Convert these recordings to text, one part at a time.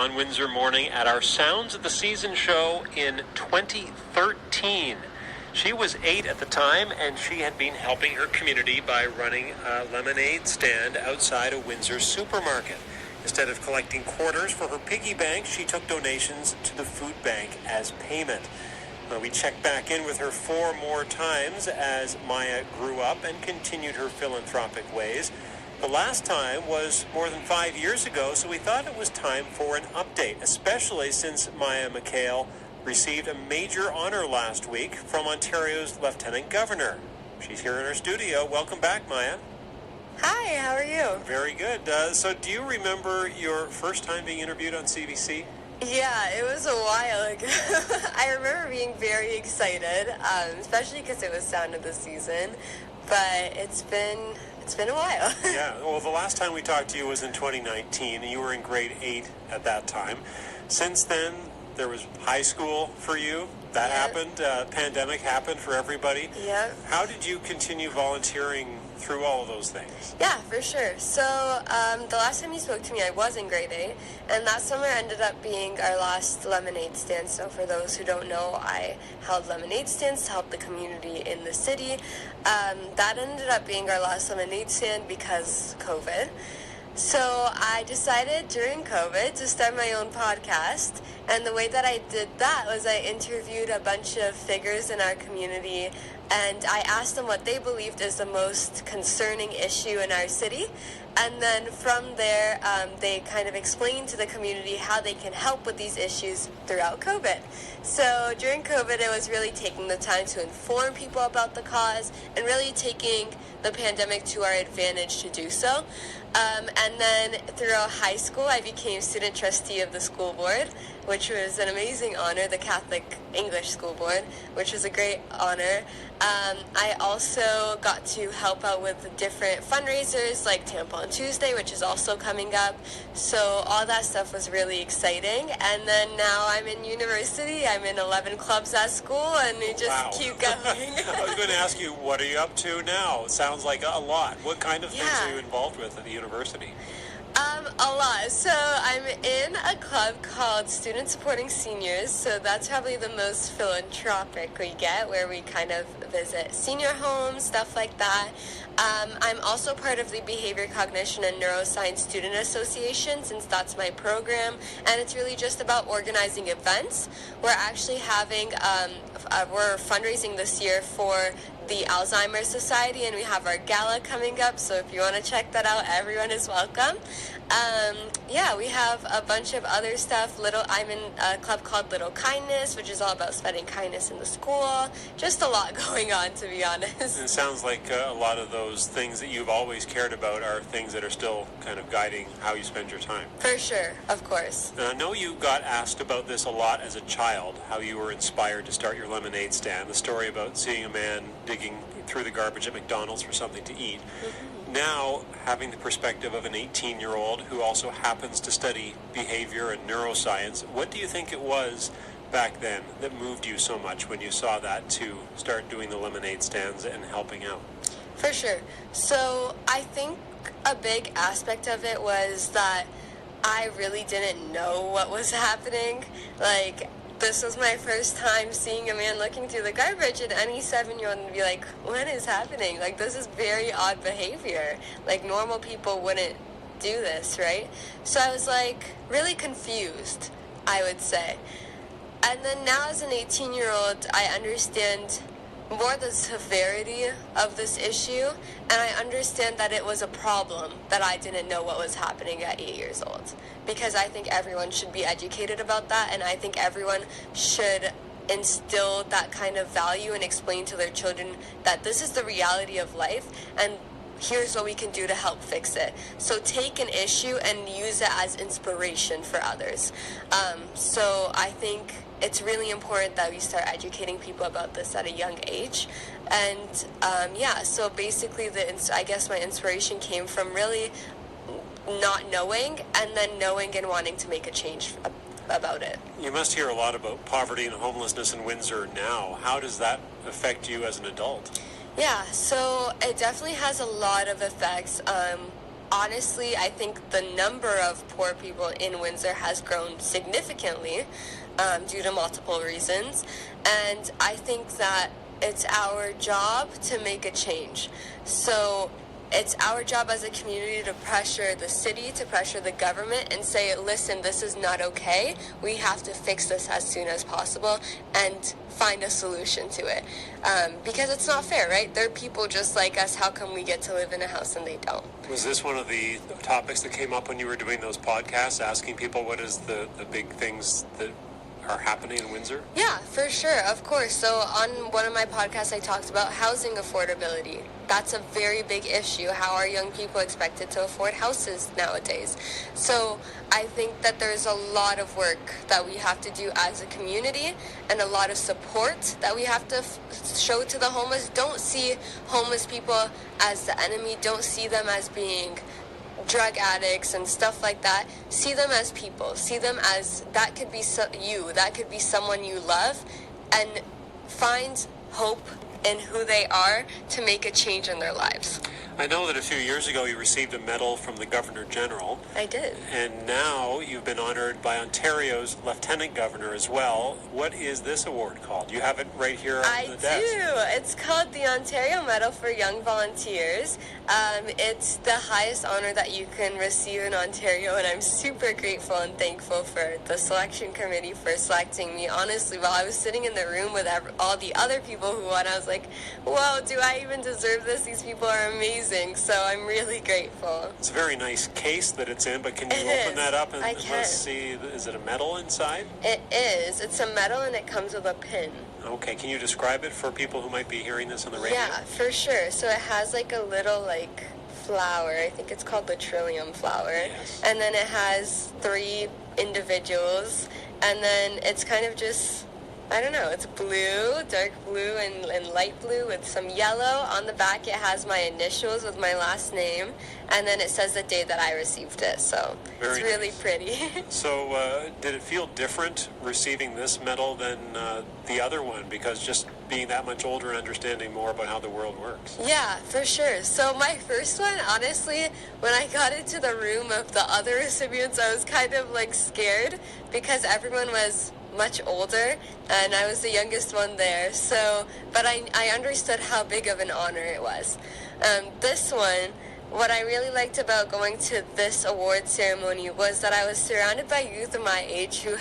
on Windsor Morning at our Sounds of the Season show in 2013. She was 8 at the time, and she had been helping her community by running a lemonade stand outside a Windsor supermarket. Instead of collecting quarters for her piggy bank, she took donations to the food bank as payment. We checked back in with her 4 more times as Maya grew up and continued her philanthropic ways. The last time was more than 5 years ago, so we thought it was time for an update, especially since Maya Mikhael received a major honor last week from Ontario's Lieutenant Governor. She's here in our studio. Welcome back, Maya. Hi, how are you? Very good. So do you remember your first time being interviewed on CBC? Yeah, it was a while ago. I remember being very excited, especially because it was Sound of the Season, but it's been a while. Yeah, well, the last time we talked to you was in 2019, and you were in grade 8 at that time. Since then, there was high school for you. That happened. Pandemic happened for everybody. Yep. How did you continue volunteering through all of those things? Yeah, for sure. So the last time you spoke to me, I was in grade 8, and that summer ended up being our last lemonade stand. So for those who don't know, I held lemonade stands to help the community in the city. That ended up being our last lemonade stand because COVID. So I decided during COVID to start my own podcast, and the way that I did that was I interviewed a bunch of figures in our community, and I asked them what they believed is the most concerning issue in our city, and then from there they kind of explained to the community how they can help with these issues throughout COVID. So during COVID, it was really taking the time to inform people about the cause and really taking the pandemic to our advantage to do so. And then throughout high school, I became student trustee of the school board, which was an amazing honor, the Catholic English School Board, which was a great honor. I also got to help out with different fundraisers like Tampon Tuesday, which is also coming up. So all that stuff was really exciting. And then now I'm in university. I'm in 11 clubs at school, and we just keep going. I was going to ask you, what are you up to now? It sounds like a lot. What kind of things are you involved with at the university? A lot. So I'm in a club called Student Supporting Seniors, so that's probably the most philanthropic we get, where we kind of visit senior homes, stuff like that. I'm also part of the Behavior Cognition and Neuroscience Student Association, since that's my program, and it's really just about organizing events. We're actually having, we're fundraising this year for the Alzheimer's Society, and we have our gala coming up, so if you want to check that out, everyone is welcome. We have a bunch of other stuff. I'm in a club called Little Kindness, which is all about spreading kindness in the school. Just a lot going on, to be honest. It sounds like a lot of those things that you've always cared about are things that are still kind of guiding how you spend your time. For sure, of course. Now, I know you got asked about this a lot as a child, how you were inspired to start your lemonade stand, the story about seeing a man digging through the garbage at McDonald's for something to eat. Mm-hmm. Now, having the perspective of an 18-year-old who also happens to study behavior and neuroscience, what do you think it was back then that moved you so much when you saw that to start doing the lemonade stands and helping out? For sure. So I think a big aspect of it was that I really didn't know what was happening. This was my first time seeing a man looking through the garbage, and any 7-year-old would be like, what is happening? This is very odd behavior. Normal people wouldn't do this, right? So I was really confused, I would say. And then now as an 18-year-old, I understand more the severity of this issue, and I understand that it was a problem that I didn't know what was happening at 8 years old. Because I think everyone should be educated about that, and I think everyone should instill that kind of value and explain to their children that this is the reality of life, and here's what we can do to help fix it. So take an issue and use it as inspiration for others. So I think it's really important that we start educating people about this at a young age. And so basically I guess my inspiration came from really not knowing, and then knowing and wanting to make a change about it. You must hear a lot about poverty and homelessness in Windsor now. How does that affect you as an adult? Yeah, so it definitely has a lot of effects. honestly, I think the number of poor people in Windsor has grown significantly due to multiple reasons. And I think that it's our job to make a change. So it's our job as a community to pressure the city, to pressure the government and say, listen, this is not okay. We have to fix this as soon as possible and find a solution to it. Because it's not fair, right? They're people just like us. How come we get to live in a house and they don't? Was this one of the topics that came up when you were doing those podcasts, asking people what is the big things that are happening in Windsor? Yeah, for sure, of course. So on one of my podcasts, I talked about housing affordability. That's a very big issue. How are young people expected to afford houses nowadays? So I think that there's a lot of work that we have to do as a community and a lot of support that we have to show to the homeless. Don't see homeless people as the enemy. Don't see them as being drug addicts and stuff like that. See them as people. See them as that could be you. That could be someone you love, and find hope in who they are to make a change in their lives. I know that a few years ago you received a medal from the Governor General. I did. And now you've been honored by Ontario's Lieutenant Governor as well. What is this award called? You have it right here on the desk. I do. It's called the Ontario Medal for Young Volunteers. It's the highest honor that you can receive in Ontario, and I'm super grateful and thankful for the selection committee for selecting me. Honestly, while I was sitting in the room with all the other people who won, I was like, whoa, do I even deserve this? These people are amazing. So I'm really grateful. It's a very nice case that it's in, but can you open that up and let's see, is it a medal inside? It is. It's a medal and it comes with a pin. Okay, can you describe it for people who might be hearing this on the radio? Yeah, for sure. So it has like a little flower. I think it's called the trillium flower. Yes. And then it has 3 individuals. And then it's kind of just, I don't know, it's blue, dark blue and light blue with some yellow. On the back it has my initials with my last name, and then it says the day that I received it, so it's really pretty. So did it feel different receiving this medal than the other one, because just being that much older and understanding more about how the world works? Yeah, for sure. So my first one, honestly, when I got into the room of the other recipients, I was kind of scared because everyone was much older and I was the youngest one there, so but I understood how big of an honor it was. This one, what I really liked about going to this award ceremony was that I was surrounded by youth of my age who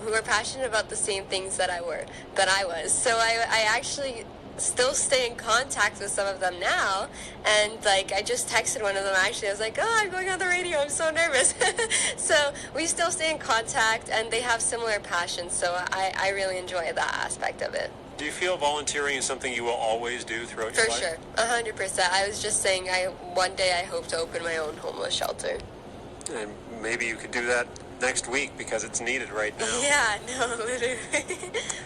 were passionate about the same things that I was. So I actually still stay in contact with some of them now, and I just texted one of them actually. I was like, oh, I'm going on the radio, I'm so nervous. So we still stay in contact and they have similar passions, so I really enjoy that aspect of it. Do you feel volunteering is something you will always do throughout your life? For sure, 100%. I was just saying one day I hope to open my own homeless shelter. And maybe you could do that next week because it's needed right now. Yeah, no, literally.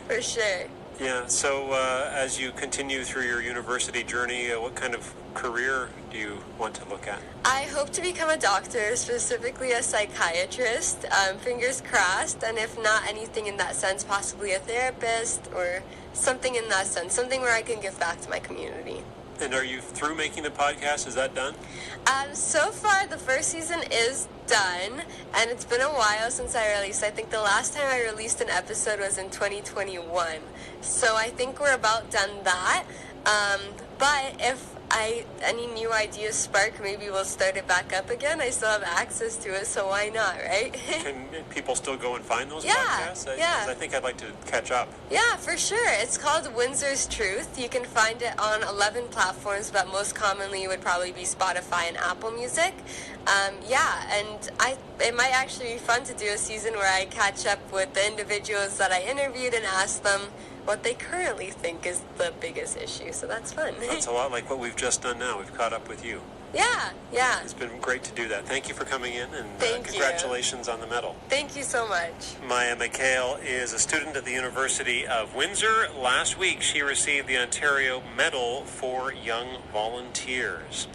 For sure. Yeah, so as you continue through your university journey, what kind of career do you want to look at? I hope to become a doctor, specifically a psychiatrist, fingers crossed, and if not anything in that sense, possibly a therapist or something in that sense, something where I can give back to my community. And are you through making the podcast? Is that done? So far, the first season is done, and it's been a while since I released. I think the last time I released an episode was in 2021. So I think we're about done that. But if any new ideas spark, maybe we'll start it back up again. I still have access to it, so why not, right? Can people still go and find those Yeah, podcasts? yeah. I think I'd like to catch up. Yeah, for sure. It's called Windsor's Truth. You can find it on 11 platforms, but most commonly it would probably be Spotify and Apple Music. And it might actually be fun to do a season where I catch up with the individuals that I interviewed and ask them what they currently think is the biggest issue. So that's fun. That's a lot like what we've just done now. We've caught up with you. Yeah. It's been great to do that. Thank you for coming in, and Thank you. Congratulations on the medal. Thank you so much. Mikhael is a student at the University of Windsor. Last week, she received the Ontario Medal for Young Volunteers.